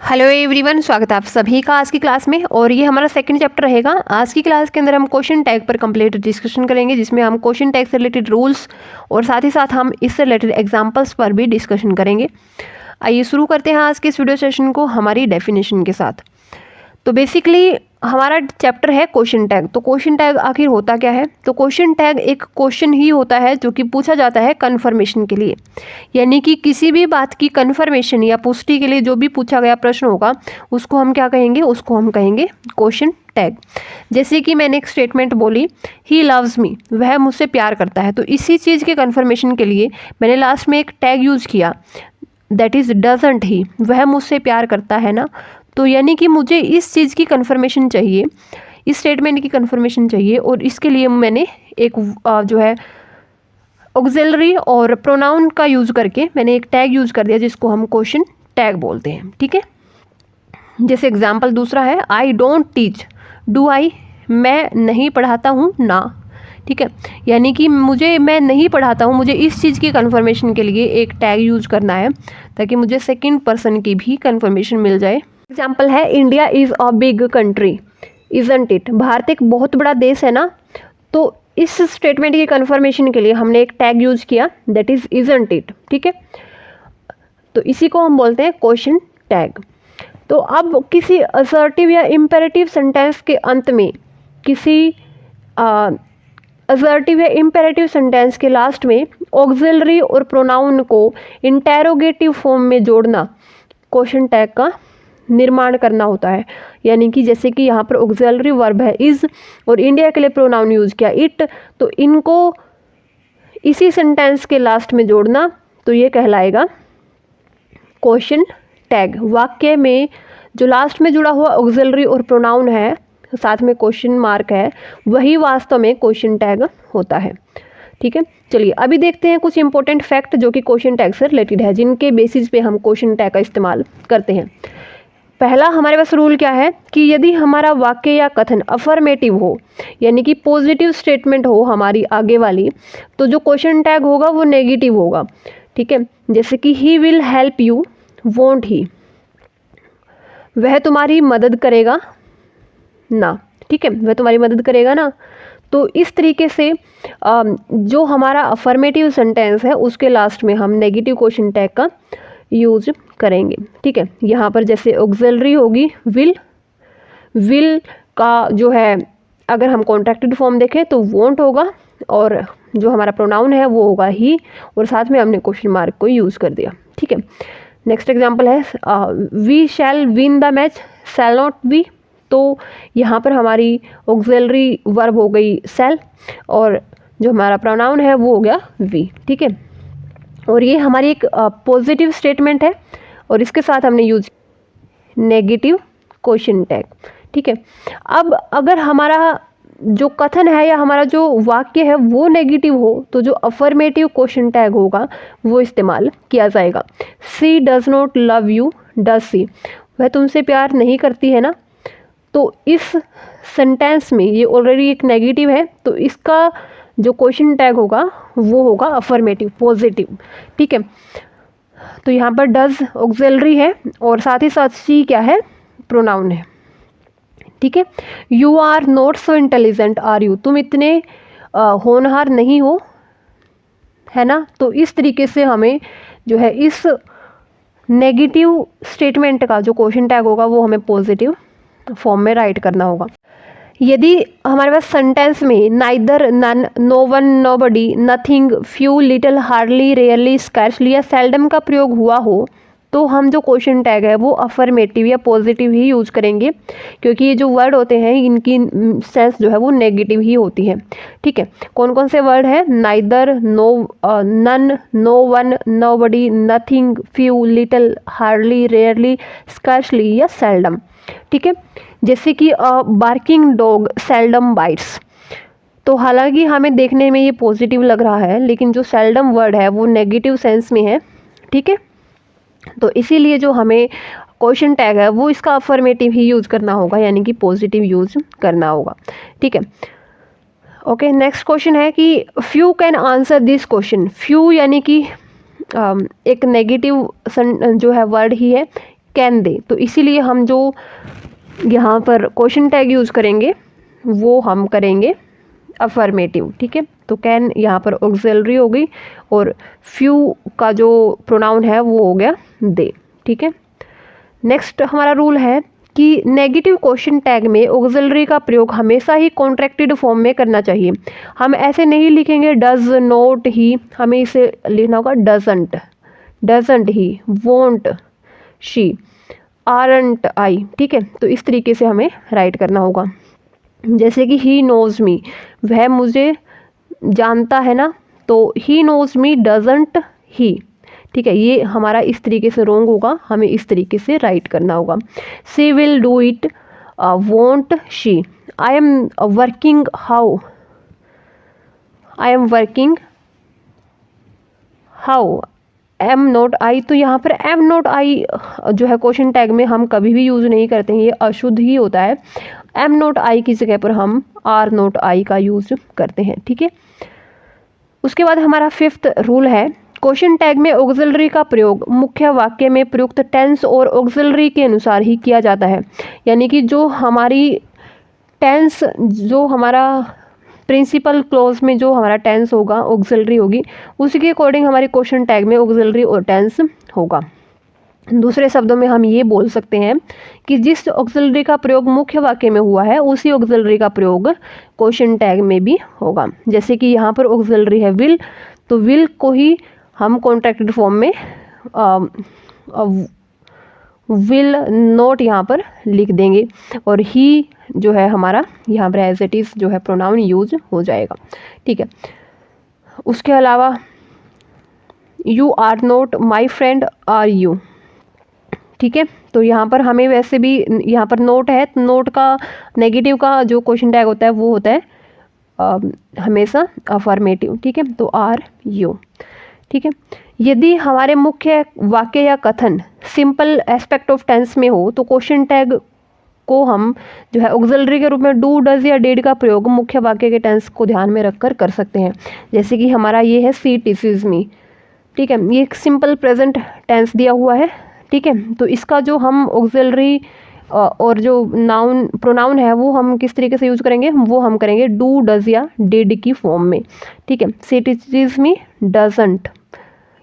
Hello everyone, स्वागत है आप सभी का आज की क्लास में। और ये हमारा सेकंड चैप्टर रहेगा। आज की क्लास के अंदर हम क्वेश्चन टैग पर कंप्लीट डिस्कशन करेंगे, जिसमें हम क्वेश्चन टैग से रिलेटेड रूल्स और साथ ही साथ हम इससे रिलेटेड एग्जांपल्स पर भी डिस्कशन करेंगे। आइए शुरू करते हैं आज के इस वीडियो सेशन को हमारी डेफिनेशन के साथ। तो बेसिकली हमारा चैप्टर है क्वेश्चन टैग। तो क्वेश्चन टैग आखिर होता क्या है? तो क्वेश्चन टैग एक क्वेश्चन ही होता है जो कि पूछा जाता है कन्फर्मेशन के लिए, यानी कि किसी भी बात की कन्फर्मेशन या पुष्टि के लिए जो भी पूछा गया प्रश्न होगा उसको हम क्या कहेंगे? उसको हम कहेंगे क्वेश्चन टैग। जैसे कि मैंने एक स्टेटमेंट बोली, ही लव्स मी, वह मुझसे प्यार करता है, तो इसी चीज़ के कन्फर्मेशन के लिए मैंने लास्ट में एक टैग यूज़ किया, दैट इज़ डजंट ही, वह मुझसे प्यार करता है ना। तो यानी कि मुझे इस चीज़ की कन्फर्मेशन चाहिए, इस स्टेटमेंट की कन्फर्मेशन चाहिए, और इसके लिए मैंने एक जो है ऑक्सिलरी और प्रोनाउन का यूज़ करके मैंने एक टैग यूज़ कर दिया जिसको हम क्वेश्चन टैग बोलते हैं। ठीक है, जैसे एग्जाम्पल दूसरा है, I don't teach, do I, मैं नहीं पढ़ाता हूँ ना। ठीक है, यानी कि मैं नहीं पढ़ाता हूँ, मुझे इस चीज़ की कन्फर्मेशन के लिए एक टैग यूज़ करना है ताकि मुझे सेकंड पर्सन की भी कन्फर्मेशन मिल जाए। एग्जाम्पल है, India is a big country, isn't it, Bharat एक बहुत बड़ा देश है ना। तो इस स्टेटमेंट की कन्फर्मेशन के लिए हमने एक टैग यूज़ किया, दैट इज़ इजंट इट। ठीक है, तो इसी को हम बोलते हैं क्वेश्चन टैग। तो अब किसी असर्टिव या इम्पेरेटिव सेंटेंस के अंत में, किसी असर्टिव या इम्पेरेटिव सेंटेंस के लास्ट में ऑक्सिलरी और प्रोनाउन को इंटेरोगेटिव फॉर्म में जोड़ना क्वेश्चन टैग का निर्माण करना होता है। यानी कि जैसे कि यहाँ पर ऑक्सिलरी वर्ब है इज़ और इंडिया के लिए प्रोनाउन यूज़ किया इट, तो इनको इसी सेंटेंस के लास्ट में जोड़ना, तो ये कहलाएगा क्वेश्चन टैग। वाक्य में जो लास्ट में जुड़ा हुआ ऑक्सिलरी और प्रोनाउन है, साथ में क्वेश्चन मार्क है, वही वास्तव में क्वेश्चन टैग होता है। ठीक है, चलिए अभी देखते हैं कुछ इंपॉर्टेंट फैक्ट जो कि क्वेश्चन टैग से रिलेटेड है, जिनके बेसिस पे हम क्वेश्चन टैग का इस्तेमाल करते हैं। पहला हमारे पास रूल क्या है कि यदि हमारा वाक्य या कथन अफर्मेटिव हो, यानी कि पॉजिटिव स्टेटमेंट हो हमारी आगे वाली, तो जो क्वेश्चन टैग होगा वो नेगेटिव होगा। ठीक है, जैसे कि ही will help you, won't he, वह तुम्हारी मदद करेगा ना। ठीक है, वह तुम्हारी मदद करेगा ना। तो इस तरीके से जो हमारा अफर्मेटिव सेंटेंस है उसके लास्ट में हम नेगेटिव क्वेश्चन टैग का यूज करेंगे। ठीक है, यहाँ पर जैसे ऑक्सिलरी होगी विल का जो है अगर हम कॉन्ट्रैक्टेड फॉर्म देखें तो वोंट होगा, और जो हमारा प्रोनाउन है वो होगा ही, और साथ में हमने क्वेश्चन मार्क को यूज़ कर दिया। ठीक है, नेक्स्ट एग्जांपल है, we shall win the match, shall not be, तो यहाँ पर हमारी ऑक्सिलरी वर्ब हो गई शैल और जो हमारा प्रोनाउन है वो हो गया वी। ठीक है, और ये हमारी एक पॉजिटिव स्टेटमेंट है और इसके साथ हमने यूज नेगेटिव क्वेश्चन टैग। ठीक है, अब अगर हमारा जो कथन है या हमारा जो वाक्य है वो नेगेटिव हो तो जो अफर्मेटिव क्वेश्चन टैग होगा वो इस्तेमाल किया जाएगा। She does not love you, does she, वह तुमसे प्यार नहीं करती है ना। तो इस सेंटेंस में ये ऑलरेडी एक नेगेटिव है, तो इसका जो क्वेश्चन टैग होगा वो होगा अफर्मेटिव, पॉजिटिव। ठीक है, तो यहाँ पर डज ऑक्सिलरी है और साथ ही साथ सी क्या है? प्रोनाउन है। ठीक है, you are not so intelligent are you, तुम इतने होनहार नहीं हो, है ना। तो इस तरीके से हमें जो है इस नेगेटिव स्टेटमेंट का जो क्वेश्चन टैग होगा वो हमें पॉजिटिव फॉर्म में राइट करना होगा। यदि हमारे पास सेंटेंस में neither, none, no one, nobody, nothing, few, little, hardly, rarely, scarcely या सेल्डम का प्रयोग हुआ हो तो हम जो क्वेश्चन टैग है वो अफर्मेटिव या पॉजिटिव ही यूज़ करेंगे, क्योंकि ये जो वर्ड होते हैं इनकी सेंस जो है वो नेगेटिव ही होती है। ठीक है, कौन कौन से वर्ड है? Neither, no, none, no one, nobody, nothing, few, little, hardly, rarely, scarcely या सेल्डम। ठीक है, जैसे कि बार्किंग डॉग सेल्डम बाइट्स, तो हालांकि हमें देखने में ये पॉजिटिव लग रहा है लेकिन जो सेल्डम वर्ड है वो नेगेटिव सेंस में है। ठीक है, तो इसीलिए जो हमें क्वेश्चन टैग है वो इसका अफर्मेटिव ही यूज़ करना होगा, यानी कि पॉजिटिव यूज़ करना होगा। ठीक है, ओके, नेक्स्ट क्वेश्चन है कि few can answer this question. Few यानी कि एक नेगेटिव जो है वर्ड ही है, कैन दे, तो इसीलिए हम जो यहाँ पर क्वेश्चन टैग यूज़ करेंगे वो हम करेंगे अफर्मेटिव, ठीक है। तो कैन यहाँ पर ऑक्सिलरी हो गई और फ्यू का जो प्रोनाउन है वो हो गया दे, ठीक है। नेक्स्ट हमारा रूल है कि नेगेटिव क्वेश्चन टैग में ऑक्सिलरी का प्रयोग हमेशा ही कॉन्ट्रैक्टेड फॉर्म में करना चाहिए। हम ऐसे नहीं लिखेंगे डज नॉट ही, हमें इसे लिखना होगा doesn't, doesn't he, won't she, aren't I, ठीक है। तो इस तरीके से हमें राइट करना होगा। जैसे कि ही नोज मी, वह मुझे जानता है ना, तो he knows me doesn't he, ठीक है। ये हमारा इस तरीके से रॉन्ग होगा, हमें इस तरीके से राइट करना होगा। She will do it, won't she, I am working how, I am working how, am not I. तो यहाँ पर एम नॉट आई जो है क्वेश्चन टैग में हम कभी भी यूज़ नहीं करते हैं, ये अशुद्ध ही होता है। एम नॉट आई की जगह पर हम आर नॉट आई का यूज़ करते हैं, ठीक है। उसके बाद हमारा फिफ्थ रूल है, क्वेश्चन टैग में ऑक्सिलरी का प्रयोग मुख्य वाक्य में प्रयुक्त टेंस और ऑक्सिलरी के अनुसार ही किया जाता है। यानी कि जो हमारी टेंस, जो हमारा प्रिंसिपल क्लॉज में जो हमारा टेंस होगा, ऑक्सिलरी होगी, उसी के अकॉर्डिंग हमारे क्वेश्चन टैग में ऑक्सिलरी और टेंस होगा। दूसरे शब्दों में हम ये बोल सकते हैं कि जिस ऑक्सिलरी का प्रयोग मुख्य वाक्य में हुआ है उसी ऑक्सिलरी का प्रयोग क्वेश्चन टैग में भी होगा। जैसे कि यहाँ पर ऑक्सिलरी है विल, तो विल को ही हम कॉन्ट्रैक्टेड फॉर्म में विल नॉट यहाँ पर लिख देंगे और ही जो है हमारा यहाँ पर एज इट इज़ जो है प्रोनाउन यूज हो जाएगा, ठीक है। उसके अलावा you are not my friend are you, ठीक है। तो यहाँ पर हमें वैसे भी यहाँ पर नोट है, तो नोट का नेगेटिव का जो क्वेश्चन टैग होता है वो होता है हमेशा अफर्मेटिव, ठीक है। तो आर यू, ठीक है। यदि हमारे मुख्य वाक्य या कथन सिंपल एस्पेक्ट ऑफ टेंस में हो तो क्वेश्चन टैग को हम जो है ऑक्सिलरी के रूप में डू, डज या डिड का प्रयोग मुख्य वाक्य के टेंस को ध्यान में रखकर कर सकते हैं। जैसे कि हमारा ये है सी टीचेस मी, ठीक है। ये एक सिंपल प्रेजेंट टेंस दिया हुआ है, ठीक है। तो इसका जो हम ऑक्सिलरी और जो नाउन प्रोनाउन है वो हम किस तरीके से यूज करेंगे, वो हम करेंगे डू, डज या डिड की फॉर्म में, ठीक है। सी टीचेस मी डजंट,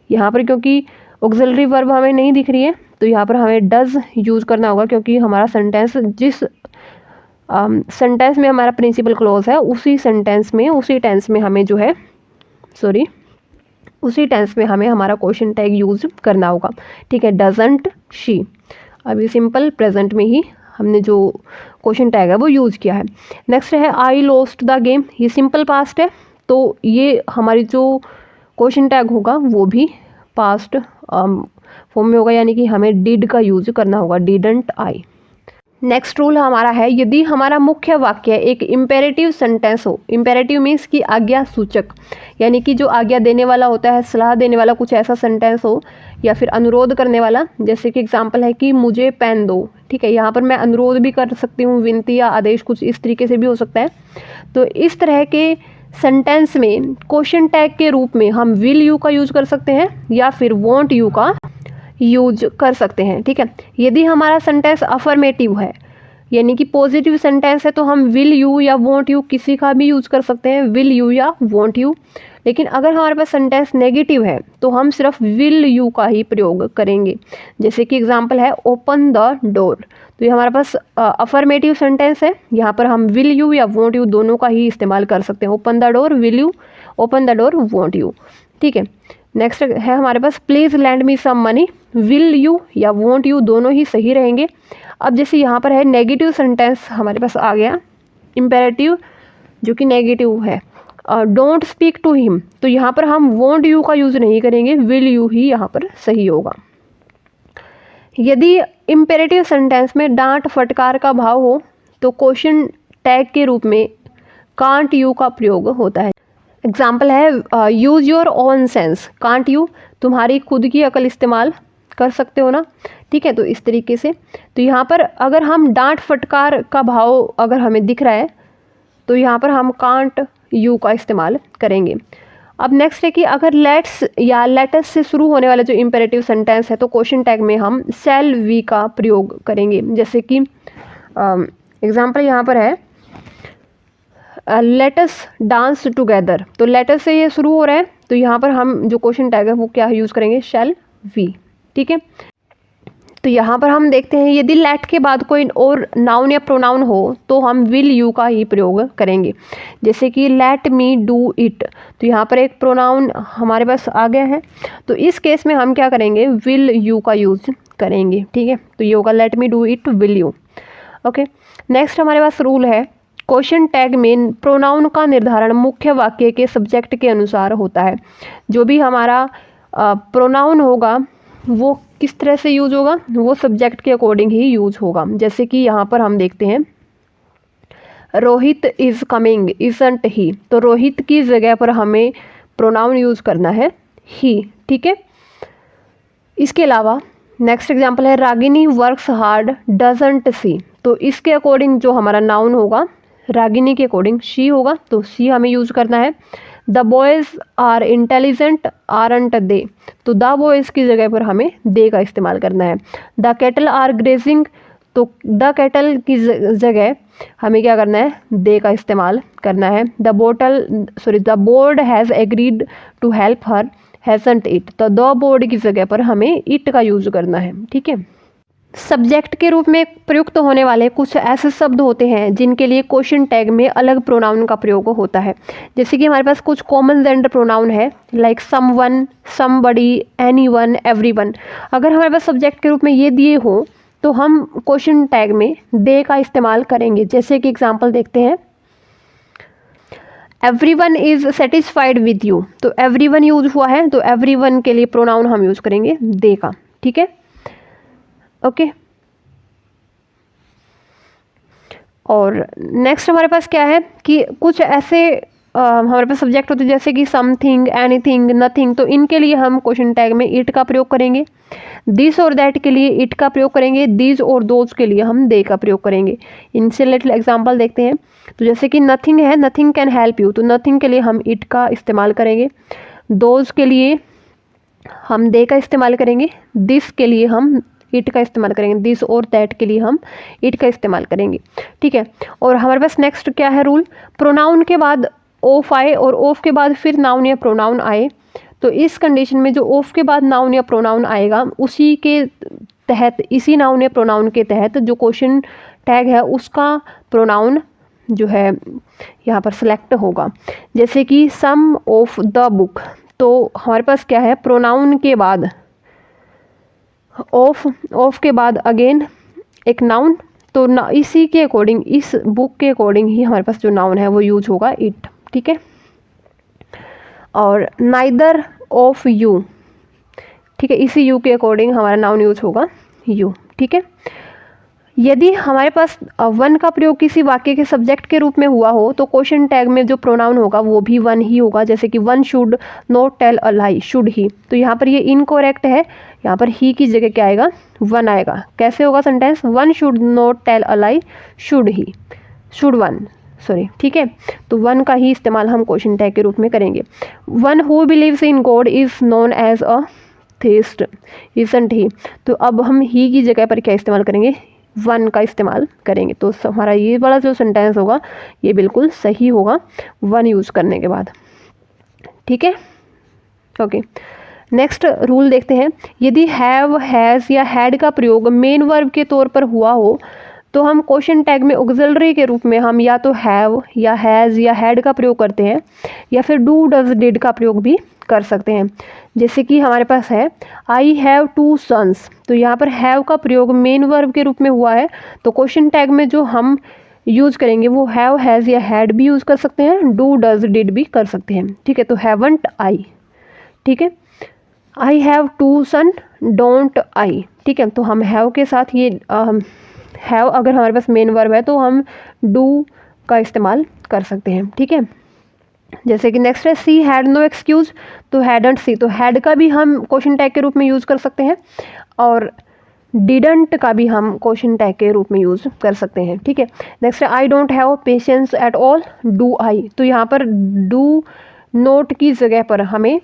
यहाँ पर क्योंकि ऑक्सिलरी वर्ब हमें नहीं दिख रही है तो यहाँ पर हमें डज यूज करना होगा, क्योंकि हमारा सेंटेंस जिस सेंटेंस में हमारा प्रिंसिपल क्लॉज है उसी सेंटेंस में, उसी टेंस में हमें जो है उसी टेंस में हमें हमारा क्वेश्चन टैग यूज करना होगा, ठीक है। डजंट शी, अभी सिंपल प्रेजेंट में ही हमने जो क्वेश्चन टैग है वो यूज़ किया है। नेक्स्ट है आई लॉस्ट द गेम, ये सिंपल पास्ट है, तो ये हमारी जो क्वेश्चन टैग होगा वो भी पास्ट फॉर्म में होगा, यानी कि हमें डिड का यूज करना होगा, डिडंट आई। नेक्स्ट रूल हमारा है, यदि हमारा मुख्य वाक्य एक इम्पेरेटिव सेंटेंस हो, इम्पेरेटिव मीन्स कि आज्ञा सूचक, यानी कि जो आज्ञा देने वाला होता है, सलाह देने वाला कुछ ऐसा सेंटेंस हो या फिर अनुरोध करने वाला, जैसे कि एग्जांपल है कि मुझे पेन दो, ठीक है। यहाँ पर मैं अनुरोध भी कर सकती हूँ, विनती या आदेश, कुछ इस तरीके से भी हो सकता है। तो इस तरह के सेंटेंस में क्वेश्चन टैग के रूप में हम विल यू का यूज कर सकते हैं या फिर वॉन्ट यू का यूज कर सकते हैं, ठीक है। यदि हमारा सेंटेंस अफर्मेटिव है यानी कि पॉजिटिव सेंटेंस है तो हम विल यू या वॉन्ट यू किसी का भी यूज कर सकते हैं, विल यू या वॉन्ट यू। लेकिन अगर हमारे पास सेंटेंस नेगेटिव है तो हम सिर्फ विल यू का ही प्रयोग करेंगे। जैसे कि एग्जांपल है ओपन द डोर, तो ये हमारे पास अफर्मेटिव सेंटेंस है, यहाँ पर हम विल यू या वॉन्ट यू दोनों का ही इस्तेमाल कर सकते हैं। Open the door will you, open the door won't you, ठीक है। नेक्स्ट है हमारे पास please lend me some money, will you या वॉन्ट यू दोनों ही सही रहेंगे। अब जैसे यहाँ पर है नेगेटिव सेंटेंस हमारे पास आ गया, इम्पेरेटिव जो कि नेगेटिव है, डोंट स्पीक टू हिम, तो यहाँ पर हम वॉन्ट यू का यूज़ नहीं करेंगे, विल यू ही यहाँ पर सही होगा। यदि इम्पेरेटिव सेंटेंस में डांट फटकार का भाव हो तो क्वेश्चन टैग के रूप में कांट यू का प्रयोग होता है। एग्जाम्पल है use your own sense, can't you, तुम्हारी खुद की अकल इस्तेमाल कर सकते हो ना, ठीक है। तो इस तरीके से, तो यहाँ पर अगर हम डांट फटकार का भाव अगर हमें दिख रहा है तो यहाँ पर हम कांट यू का इस्तेमाल करेंगे। अब नेक्स्ट है कि अगर लेट्स या लेटस से शुरू होने वाला जो इम्पेरेटिव सेंटेंस है तो क्वेश्चन टैग में हम शैल वी का प्रयोग करेंगे। जैसे कि एग्जाम्पल यहाँ पर है लेटस डांस टुगेदर, तो लेटस से ये शुरू हो रहा है तो यहाँ पर हम जो क्वेश्चन टैग है वो क्या यूज़ करेंगे, शैल वी। ठीक है, तो यहाँ पर हम देखते हैं यदि लेट के बाद कोई और नाउन या प्रोनाउन हो तो हम विल यू का ही प्रयोग करेंगे। जैसे कि लेट मी डू इट, तो यहाँ पर एक प्रोनाउन हमारे पास आ गया है, तो इस केस में हम क्या करेंगे, विल यू का यूज़ करेंगे। ठीक है, तो ये होगा let me do it will you. Okay, next हमारे पास रूल है क्वेश्चन टैग में प्रोनाउन का निर्धारण मुख्य वाक्य के सब्जेक्ट के अनुसार होता है। जो भी हमारा प्रोनाउन होगा वो किस तरह से यूज होगा, वो सब्जेक्ट के अकॉर्डिंग ही यूज होगा। जैसे कि यहाँ पर हम देखते हैं Rohit is coming isn't he, तो रोहित की जगह पर हमें प्रोनाउन यूज करना है ही। ठीक है, इसके अलावा नेक्स्ट एग्जांपल है Ragini works hard doesn't see, तो इसके अकॉर्डिंग जो हमारा नाउन होगा रागिनी के अकॉर्डिंग शी होगा, तो शी हमें यूज करना है। The boys are intelligent aren't they, तो द बॉयज़ की जगह पर हमें दे का इस्तेमाल करना है। द कैटल आर ग्रेजिंग, तो द कैटल की जगह हमें क्या करना है, दे का इस्तेमाल करना है। The board has agreed to help her hasn't it, तो द बोर्ड की जगह पर हमें इट का यूज करना है। ठीक है, सब्जेक्ट के रूप में प्रयुक्त होने वाले कुछ ऐसे शब्द होते हैं जिनके लिए क्वेश्चन टैग में अलग प्रोनाउन का प्रयोग होता है। जैसे कि हमारे पास कुछ कॉमन जेंडर प्रोनाउन है like someone, somebody, anyone, everyone. अगर हमारे पास सब्जेक्ट के रूप में ये दिए हों तो हम क्वेश्चन टैग में दे का इस्तेमाल करेंगे। जैसे कि एग्जाम्पल देखते हैं everyone is satisfied with you, तो एवरीवन यूज हुआ है तो एवरीवन के लिए प्रोनाउन हम यूज करेंगे दे का। ठीक है, ओके। और नेक्स्ट हमारे पास क्या है कि कुछ ऐसे हमारे पास सब्जेक्ट होते हैं जैसे कि समथिंग, एनीथिंग, नथिंग, तो इनके लिए हम क्वेश्चन टैग में इट का प्रयोग करेंगे। दिस और दैट के लिए इट का प्रयोग करेंगे। दीज और दोज के लिए हम दे का प्रयोग करेंगे। इनसे रिलेटेड एग्जांपल देखते हैं, तो जैसे कि नथिंग है, नथिंग कैन हेल्प यू, तो नथिंग के लिए हम इट का इस्तेमाल करेंगे। दोज के लिए हम दे का इस्तेमाल करेंगे। दिस के लिए हम इट का इस्तेमाल करेंगे। दिस और दैट के लिए हम इट का इस्तेमाल करेंगे। ठीक है, और हमारे पास नेक्स्ट क्या है रूल, प्रोनाउन के बाद ऑफ आए और ऑफ के बाद फिर नाउन या प्रोनाउन आए, तो इस कंडीशन में जो ऑफ के बाद नाउन या प्रोनाउन आएगा उसी के तहत, इसी नाउन या प्रोनाउन के तहत जो क्वेश्चन टैग है उसका प्रोनाउन जो है यहाँ पर सिलेक्ट होगा। जैसे कि सम ऑफ द बुक, तो हमारे पास क्या है, प्रोनाउन के बाद ऑफ के बाद अगेन एक नाउन, तो इसी के अकॉर्डिंग, इस बुक के अकॉर्डिंग ही हमारे पास जो नाउन है वो यूज होगा इट। ठीक है, और नाइदर ऑफ यू, ठीक है, इसी यू के अकॉर्डिंग हमारा नाउन यूज होगा यू। ठीक है, यदि हमारे पास वन का प्रयोग किसी वाक्य के सब्जेक्ट के रूप में हुआ हो तो क्वेश्चन टैग में जो प्रोनाउन होगा वो भी वन ही होगा। जैसे कि one should not tell a lie, should he, तो यहाँ पर ये इनकरेक्ट है, यहाँ पर ही की जगह क्या आएगा, वन आएगा। कैसे होगा sentence, one should not tell a lie, should he, should one, sorry. ठीक है, तो वन का ही इस्तेमाल हम क्वेश्चन टैग के रूप में करेंगे। One who believes in God is known as a theist, isn't he, तो अब हम ही की जगह पर क्या इस्तेमाल करेंगे, वन का इस्तेमाल करेंगे। तो हमारा ये वाला जो सेंटेंस होगा ये बिल्कुल सही होगा वन यूज़ करने के बाद। ठीक है, ओके। नेक्स्ट रूल देखते हैं, यदि हैव, हैज़ या हैड का प्रयोग मेन वर्ब के तौर पर हुआ हो तो हम क्वेश्चन टैग में ऑक्सिलरी के रूप में हम या तो हैव या हैज़ या हैड का प्रयोग करते हैं या फिर डू, डज, डिड का प्रयोग भी कर सकते हैं। जैसे कि हमारे पास है आई हैव टू सन्स, तो यहाँ पर हैव का प्रयोग मेन वर्ब के रूप में हुआ है, तो क्वेश्चन टैग में जो हम यूज़ करेंगे वो हैव, हैज़ या हैड भी यूज़ कर सकते हैं, डू, डज, डिड भी कर सकते हैं। ठीक है, तो हैवंट आई, ठीक है, I have two son, don't I. ठीक है, तो हम हैव के साथ ये हैव अगर हमारे पास मेन वर्ब है तो हम डू का इस्तेमाल कर सकते हैं। ठीक है, जैसे कि नेक्स्ट है सी हैड नो एक्सक्यूज, तो हैडंट सी, तो हैड का भी हम क्वेश्चन टैग के रूप में यूज़ कर सकते हैं और डिडंट का भी हम क्वेश्चन टैग के रूप में यूज़ कर सकते हैं। ठीक है, नेक्स्ट है I don't have patience at all, do I, तो यहाँ पर डू नोट की जगह पर हमें,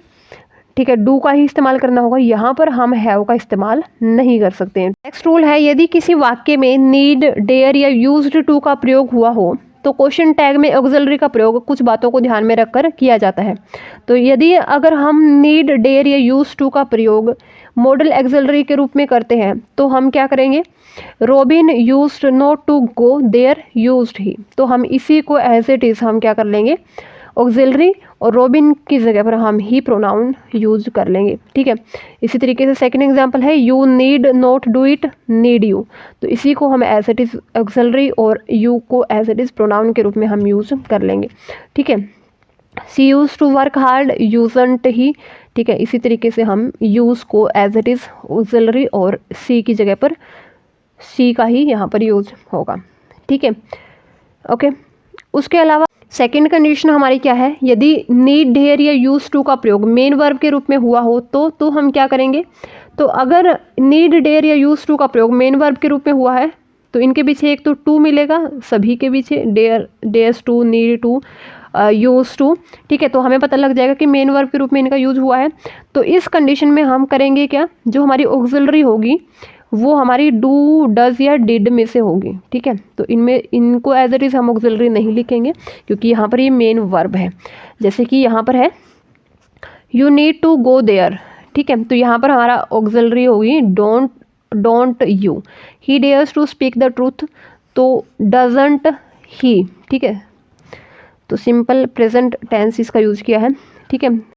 ठीक है, डू का ही इस्तेमाल करना होगा, यहाँ पर हम हैव का इस्तेमाल नहीं कर सकते हैं। नेक्स्ट रूल है, यदि किसी वाक्य में नीड, डेयर या यूज्ड टू का प्रयोग हुआ हो तो क्वेश्चन टैग में ऑक्सिलरी का प्रयोग कुछ बातों को ध्यान में रखकर किया जाता है। तो यदि अगर हम नीड, डेयर या यूज टू का प्रयोग मॉडल ऑक्सिलरी के रूप में करते हैं तो हम क्या करेंगे, Robin used not to go there, used he, तो हम इसी को एज इट इज हम क्या कर लेंगे, ऑक्सिलरी, और रॉबिन की जगह पर हम ही प्रोनाउन यूज कर लेंगे। ठीक है, इसी तरीके से सेकंड एग्जांपल है, you need not do it, need you, तो इसी को हम एज इट इज ऑक्सिलरी और यू को एज इट इज प्रोनाउन के रूप में हम यूज कर लेंगे। ठीक है, सी यूज टू वर्क हार्ड, यूजंट ही, ठीक है, इसी तरीके से हम यूज को एज इट इज ऑक्सिलरी और सी की जगह पर सी का ही यहाँ पर यूज होगा। ठीक है, ओके। उसके अलावा सेकंड कंडीशन हमारी क्या है, यदि नीड, डेयर या यूज टू का प्रयोग मेन वर्ब के रूप में हुआ हो तो हम क्या करेंगे, तो अगर नीड, डेयर या यूज टू का प्रयोग मेन वर्ब के रूप में हुआ है तो इनके पीछे एक तो टू मिलेगा, सभी के पीछे dare, dares to, need to, use to. ठीक है, तो हमें पता लग जाएगा कि मेन वर्ब के रूप में इनका यूज हुआ है। तो इस कंडीशन में हम करेंगे क्या, जो हमारी ऑक्सिलरी होगी वो हमारी डू, डज या डिड में से होगी। ठीक है, तो इनमें इनको एज इट इज हम ऑक्सिलरी नहीं लिखेंगे क्योंकि यहाँ पर ये मेन वर्ब है। जैसे कि यहाँ पर है you need to go there, ठीक है, तो यहाँ पर हमारा ऑक्सिलरी होगी don't you. He dares to speak the truth, तो डजंट ही। ठीक है, तो सिंपल प्रेजेंट टेंस इसका यूज किया है। ठीक है,